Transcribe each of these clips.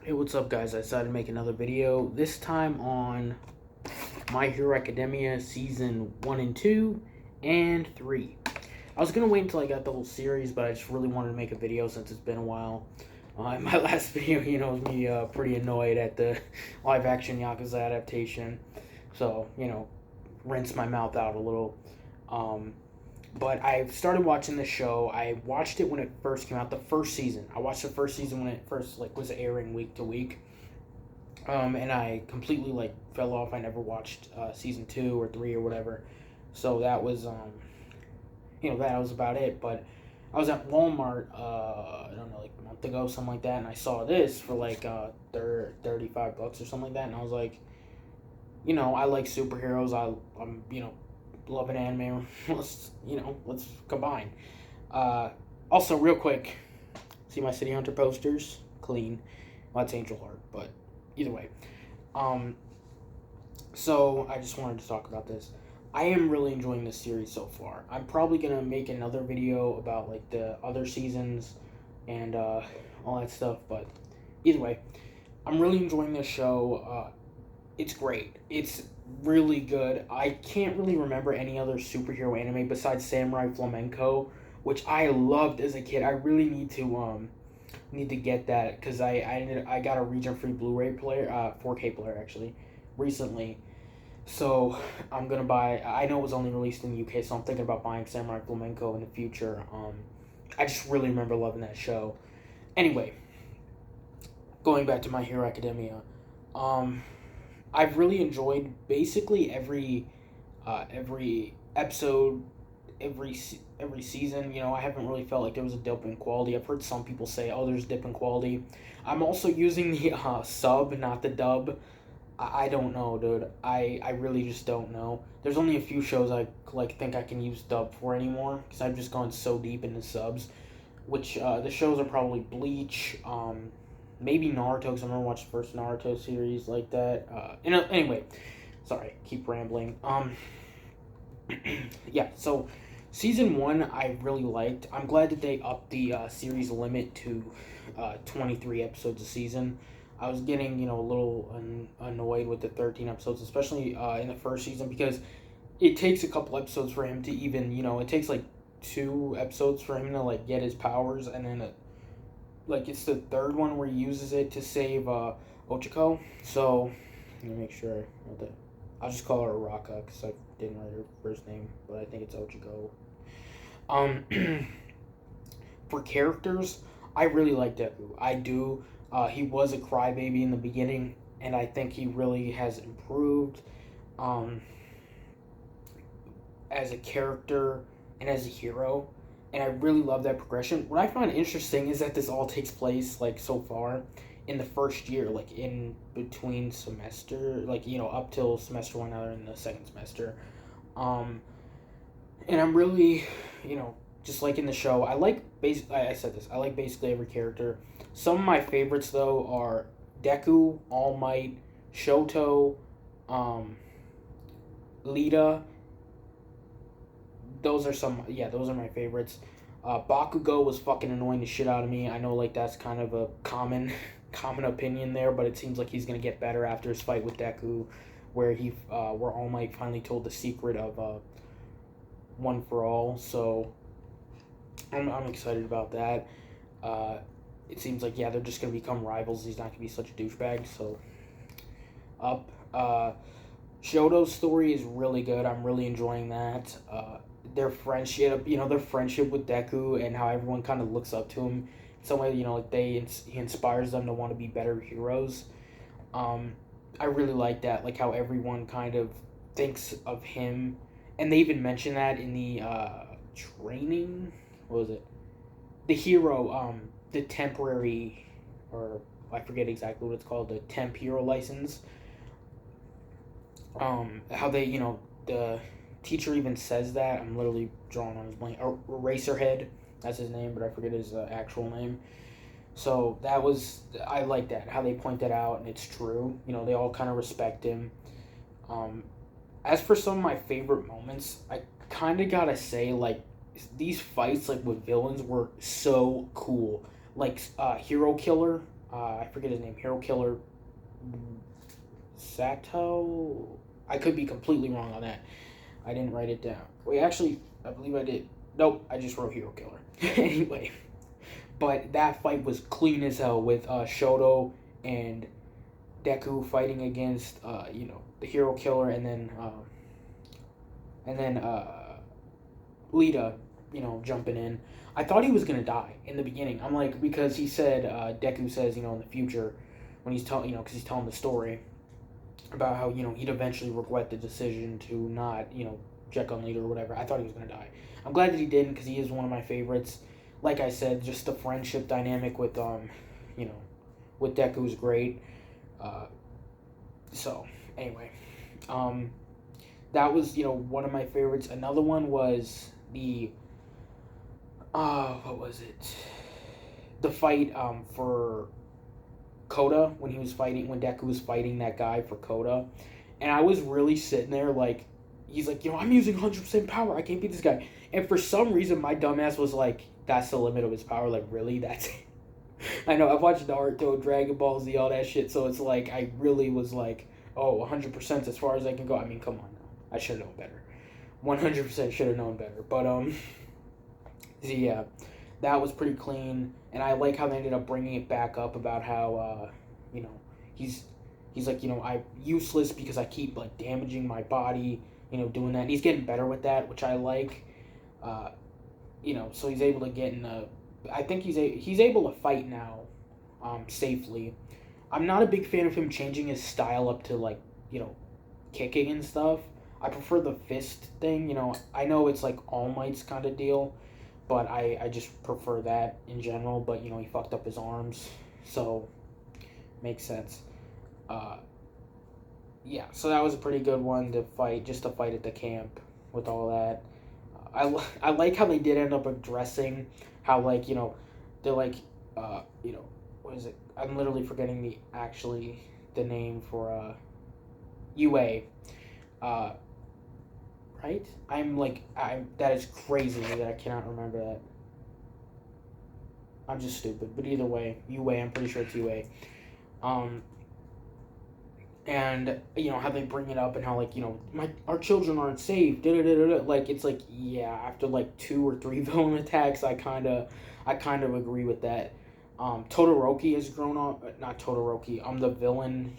Hey, what's up, guys? I decided to make another video, this time on My Hero Academia Season 1 and 2 and 3. I was going to wait until I got the whole series, but I just really wanted to make a video since it's been a while. In my last video, was me pretty annoyed at the live-action Yakuza adaptation. So, rinse my mouth out a little. Um, but I started watching the show. I watched it when it first came out, the first season. I watched the first season when it first was airing week to week. And I completely fell off. I never watched season 2 or 3 or whatever. So that was that was about it. But I was at Walmart, I don't know, like a month ago, something like that, and I saw this for $35 or something like that, and I was like, I like superheroes. I'm love an anime. Let's combine. Also, real quick, see my City Hunter posters? Clean. Well, that's Angel Heart, but either way. Um, so I just wanted to talk about this. I am really enjoying this series so far. I'm probably gonna make another video about the other seasons and all that stuff, but either way, I'm really enjoying this show. It's great. It's really good. I can't really remember any other superhero anime besides Samurai Flamenco, which I loved as a kid. I really need to get that because I got a region free Blu-ray player, 4K player actually, recently. So I'm gonna buy. I know it was only released in the UK, so I'm thinking about buying Samurai Flamenco in the future. I just really remember loving that show. Anyway, going back to My Hero Academia, um, I've really enjoyed basically every episode, every season. I haven't really felt like there was a dip in quality. I've heard some people say, "Oh, there's a dip in quality." I'm also using the sub, not the dub. I don't know, dude. I really just don't know. There's only a few shows I think I can use dub for anymore because I've just gone so deep into subs. Which the shows are probably Bleach, maybe Naruto because I remember watching the first Naruto series like that. Anyway, sorry, keep rambling. Yeah. So season 1 I really liked. I'm glad that they upped the series limit to 23 episodes a season. I was getting a little annoyed with the 13 episodes, especially in the first season, because it takes a couple episodes for him to even it takes 2 episodes for him to get his powers, and then it's the third one where he uses it to save Ochako. So let me make sure. I'll just call her Araka because I didn't write her first name, but I think it's Ochako. Um, for characters, I really like Deku. I do. He was a crybaby in the beginning, and I think he really has improved um, as a character and as a hero. And I really love that progression. What I find interesting is that this all takes place so far in the first year, in between semester, up till semester 1 out in the second semester. Um, and I'm really, just like in the show, I said this, I like basically every character. Some of my favorites though are Deku, All Might, Shoto, um, Lita. Those are my favorites. Bakugo was fucking annoying the shit out of me. I know that's kind of a common common opinion there, but it seems like he's gonna get better after his fight with Deku, where All Might finally told the secret of One for All. So I'm excited about that. It seems like they're just gonna become rivals. He's not gonna be such a douchebag. So up. Shoto's story is really good. I'm really enjoying that. Their friendship, their friendship with Deku and how everyone kind of looks up to him. In some way, he inspires them to want to be better heroes. I really like that, how everyone kind of thinks of him, and they even mention that in the training. What was it? The hero, the temporary, or I forget exactly what it's called, the temp hero license. How they, the teacher even says that. I'm literally drawing on his blank. Eraserhead, that's his name, but I forget his actual name. So I like that, how they point that out, and it's true. They all kind of respect him. Um, as for some of my favorite moments, I kind of gotta say, these fights, with villains were so cool. Hero Killer, I forget his name, Hero Killer Sato. I could be completely wrong on that. I didn't write it down. Wait, actually, I believe I did. Nope, I just wrote Hero Killer. Anyway, but that fight was clean as hell with Shoto and Deku fighting against the Hero Killer, and then Lita, jumping in. I thought he was gonna die in the beginning. I'm like, because he said Deku says in the future when he's telling because he's telling the story about how he'd eventually regret the decision to not check on Lita or whatever. I thought he was gonna die. I'm glad that he didn't, because he is one of my favorites. Like I said, just the friendship dynamic with with Deku is great. So anyway, that was one of my favorites. Another one was the what was it? The fight for Koda, when Deku was fighting that guy for Koda, and I was really sitting there like, he's like, I'm using 100% power, I can't beat this guy, and for some reason my dumbass was like, that's the limit of his power, like really, that's I know, I've watched Naruto, Dragon Ball Z, all that shit, so it's like, I really was like, oh, 100% as far as I can go. I mean, come on now, I should have known better, 100% should have known better, but yeah, that was pretty clean, and I like how they ended up bringing it back up about how, he's like, I'm useless because I keep like damaging my body, doing that. And he's getting better with that, which I like. So he's able to get in the. I think he's able to fight now, safely. I'm not a big fan of him changing his style up to like, kicking and stuff. I prefer the fist thing. I know it's like All Might's kind of deal, but I just prefer that in general. But he fucked up his arms, so makes sense. Yeah, so that was a pretty good one to fight, just to fight at the camp with all that. I like how they did end up addressing how, like, they're like, what is it? I'm literally forgetting the name for UA. Right? That is crazy that I cannot remember that. I'm just stupid, but either way, UA, I'm pretty sure it's UA. And how they bring it up and how, like, our children aren't safe, like, it's like, yeah, after like 2 or 3 villain attacks, I kind of agree with that. Todoroki has grown on, not Todoroki, the villain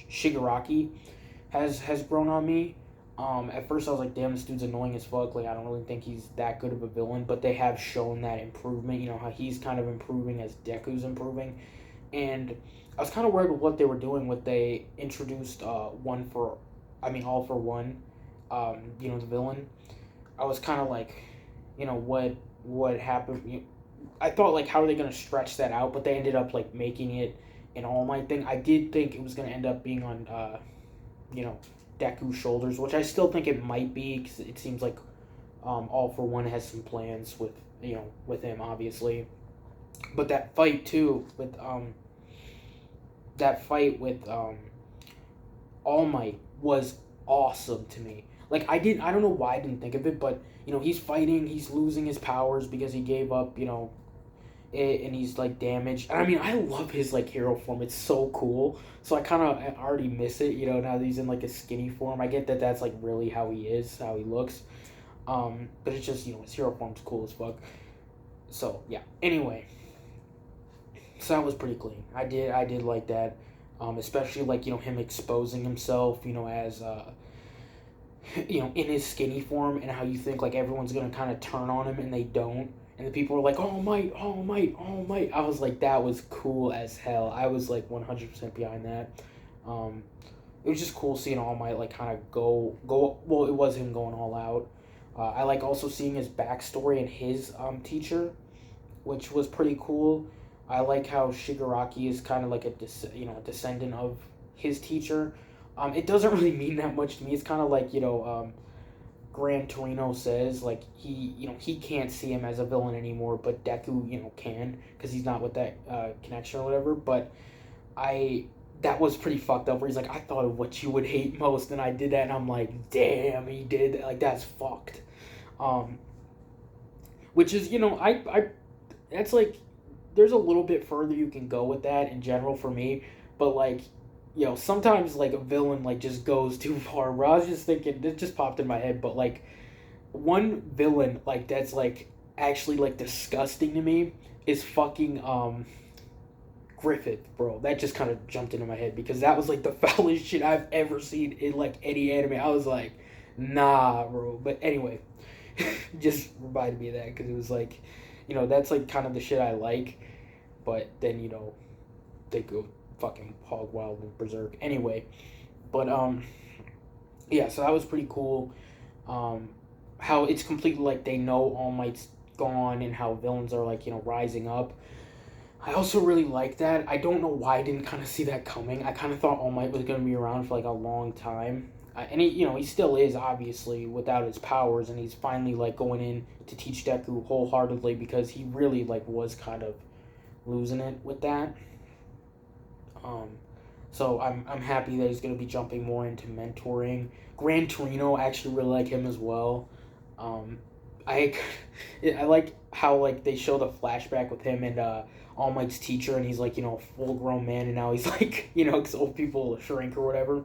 Shigaraki has grown on me. At first I was like, damn, this dude's annoying as fuck, like, I don't really think he's that good of a villain, but they have shown that improvement, how he's kind of improving as Deku's improving. And I was kind of worried with what they were doing. They introduced All for One, the villain. I was kind of like, what happened? I thought, like, how are they going to stretch that out? But they ended up like making it an All Might thing. I did think it was going to end up being on, Deku's shoulders, which I still think it might be, because it seems like All for One has some plans with with him, obviously. But that fight too with All Might was awesome to me. Like, I don't know why I didn't think of it, but he's fighting, he's losing his powers because he gave up, it, and he's like damaged. And I mean, I love his like hero form. It's so cool. So I already miss it, now that he's in like a skinny form. I get that that's like really how he is, how he looks. But it's just, his hero form's cool as fuck. So yeah. Anyway, so that was pretty clean. I did like that, especially like him exposing himself, as in his skinny form, and how you think like everyone's gonna kind of turn on him and they don't, and the people are like, All Might, All Might, All Might. I was like, that was cool as hell. I was like 100% behind that. It was just cool seeing All Might like kind of go. Well, it was him going all out. I like also seeing his backstory and his teacher, which was pretty cool. I like how Shigaraki is kind of like a descendant of his teacher. It doesn't really mean that much to me. It's kind of like Gran Torino says, like, he can't see him as a villain anymore, but Deku can, because he's not with that connection or whatever. But that was pretty fucked up, where he's like, I thought of what you would hate most, and I did that, and I'm like, damn, he did that. Like, that's fucked. Which is, I that's like, there's a little bit further you can go with that in general for me, but like, sometimes like a villain like just goes too far. Where I was just thinking, this just popped in my head, but like one villain like that's like actually like disgusting to me is fucking Griffith, bro. That just kind of jumped into my head because that was like the foulest shit I've ever seen in like any anime. I was like, nah, bro. But anyway, just reminded me of that because it was like, that's like kind of the shit I like. But then they go fucking hog wild and berserk. Anyway, but yeah. So that was pretty cool. Um, how it's completely like they know All Might's gone and how villains are like rising up. I also really like that. I don't know why I didn't kind of see that coming. I kind of thought All Might was going to be around for like a long time. And he still is obviously without his powers, and he's finally like going in to teach Deku wholeheartedly because he really like was kind of losing it with that. Um, so I'm happy that he's going to be jumping more into mentoring. Gran Torino, I actually really like him as well. Um, I I like how like they show the flashback with him and All Might's teacher, and he's like a full grown man, and now he's like because old people shrink or whatever.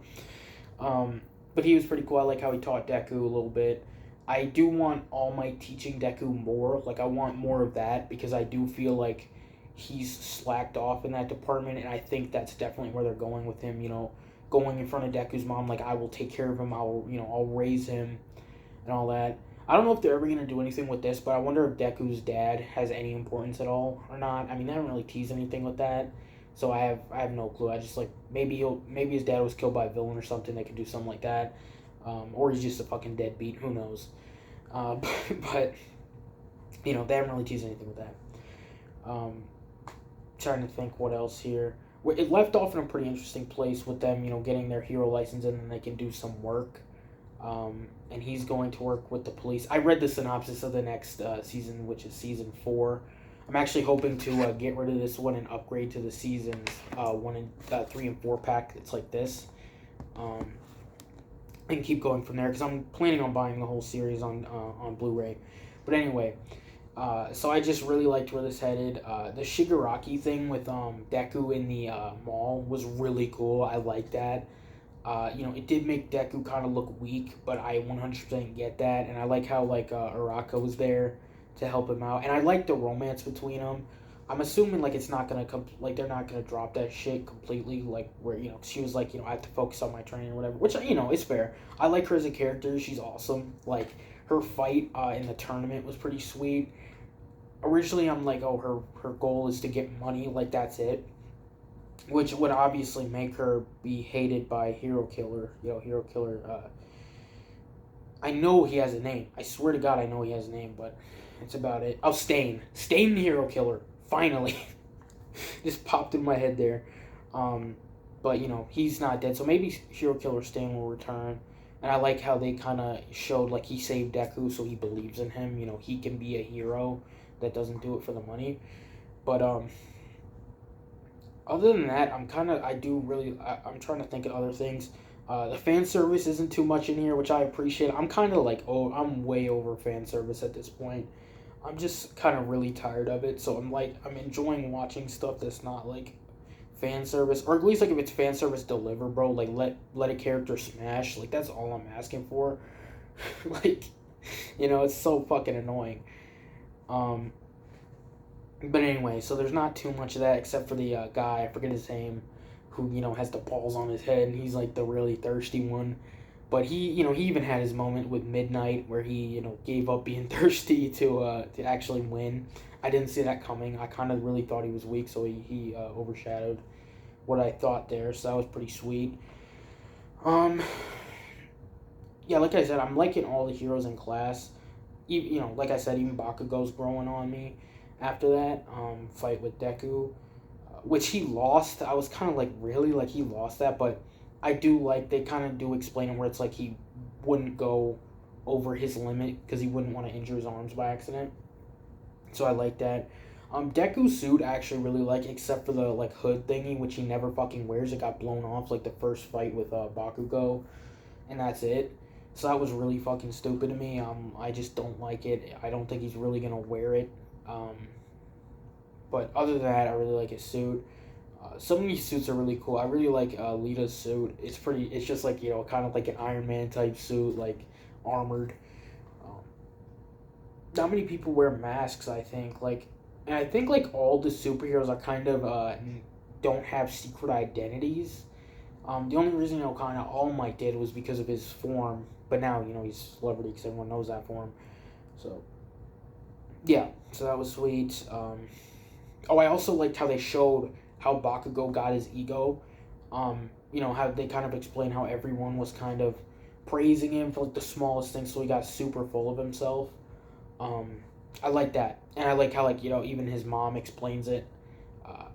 But he was pretty cool. I like how he taught Deku a little bit. I do want All Might teaching Deku more. Like I want more of that because I do feel like he's slacked off in that department, and I think that's definitely where they're going with him. Going in front of Deku's mom, like I will take care of him. I'll raise him and all that. I don't know if they're ever gonna do anything with this, but I wonder if Deku's dad has any importance at all or not. I mean, they haven't really teased anything with that, so I have no clue. I just like maybe his dad was killed by a villain or something. They could do something like that, or he's just a fucking deadbeat. Who knows? But they haven't really teased anything with that. Trying to think what else here. It left off in a pretty interesting place with them, getting their hero license and then they can do some work. And he's going to work with the police. I read the synopsis of the next season, which is season 4. I'm actually hoping to get rid of this one and upgrade to the seasons 3 and 4 pack. It's like this, and keep going from there because I'm planning on buying the whole series on Blu-ray. But anyway, so I just really liked where this headed. The Shigaraki thing with Deku in the mall was really cool. I like that. It did make Deku kind of look weak, but I 100% get that, and I like how like Araka was there to help him out, and I like the romance between them. I'm assuming like it's not gonna they're not gonna drop that shit completely, like where she was like I have to focus on my training or whatever, which it's fair. I like her as a character; she's awesome. Like her fight in the tournament was pretty sweet. Originally, I'm like, oh, her goal is to get money, like that's it. Which would obviously make her be hated by Hero Killer. Hero Killer. I know he has a name. I swear to God, I know he has a name, but it's about it. Oh, Stain. Stain the Hero Killer. Finally. Just popped in my head there. But, he's not dead. So maybe Hero Killer Stain will return. And I like how they kind of showed, like, he saved Deku, so he believes in him. He can be a hero that doesn't do it for the money. But, other than that, I'm trying to think of other things. The fan service isn't too much in here, which I appreciate. I'm kind of like, I'm way over fan service at this point. I'm just kind of really tired of it. So I'm enjoying watching stuff that's not like fan service, or at least like if it's fan service, deliver, bro. Like let a character smash. Like that's all I'm asking for. Like, it's so fucking annoying. But anyway, so there's not too much of that except for the guy, I forget his name, who, has the balls on his head, and he's like the really thirsty one. But he even had his moment with Midnight where he, gave up being thirsty to actually win. I didn't see that coming. I kind of really thought he was weak, so he overshadowed what I thought there, so that was pretty sweet. Yeah, like I said, I'm liking all the heroes in class. Like I said, even Bakugo's growing on me after that fight with Deku, which he lost. I was kind of like, really? Like, he lost that? But I do like, they kind of do explain it where it's like he wouldn't go over his limit because he wouldn't want to injure his arms by accident. So I like that. Deku's suit I actually really like, except for the like hood thingy, which he never fucking wears. It got blown off like the first fight with Bakugo, and that's it. So that was really fucking stupid to me. I just don't like it. I don't think he's really gonna wear it. But other than that, I really like his suit. Some of these suits are really cool. I really like Lita's suit. It's pretty. It's just like, kind of like an Iron Man type suit, like armored. Um, Not many people wear masks. I think and I think like all the superheroes are kind of don't have secret identities. The only reason kind of All Might did was because of his form, but now he's a celebrity because everyone knows that form. So yeah, so that was sweet. I also liked how they showed how Bakugo got his ego. How they kind of explained how everyone was kind of praising him for like the smallest thing, so he got super full of himself. Um, I like that, and I like how even his mom explains it. Uh,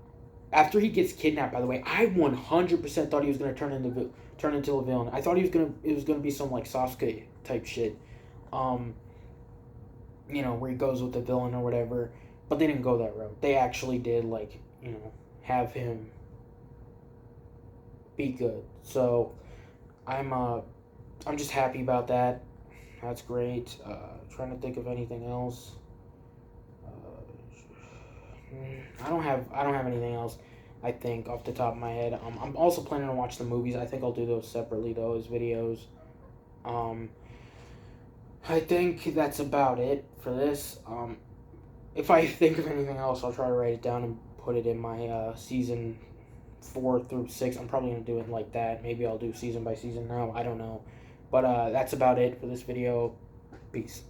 After he gets kidnapped, by the way, I 100% thought he was gonna turn into a villain. I thought it was gonna be some like Sasuke type shit. Um, where he goes with the villain or whatever. But they didn't go that route. They actually did have him be good. So I'm uh I'm just happy about that. That's great. Trying to think of anything else. I don't have anything else. I think off the top of my head. I'm also planning to watch the movies. I think I'll do those separately. Those videos. Um, I think that's about it for this. If I think of anything else, I'll try to write it down and put it in my season 4 through 6. I'm probably gonna do it like that. Maybe I'll do season by season now. I don't know, but that's about it for this video. Peace.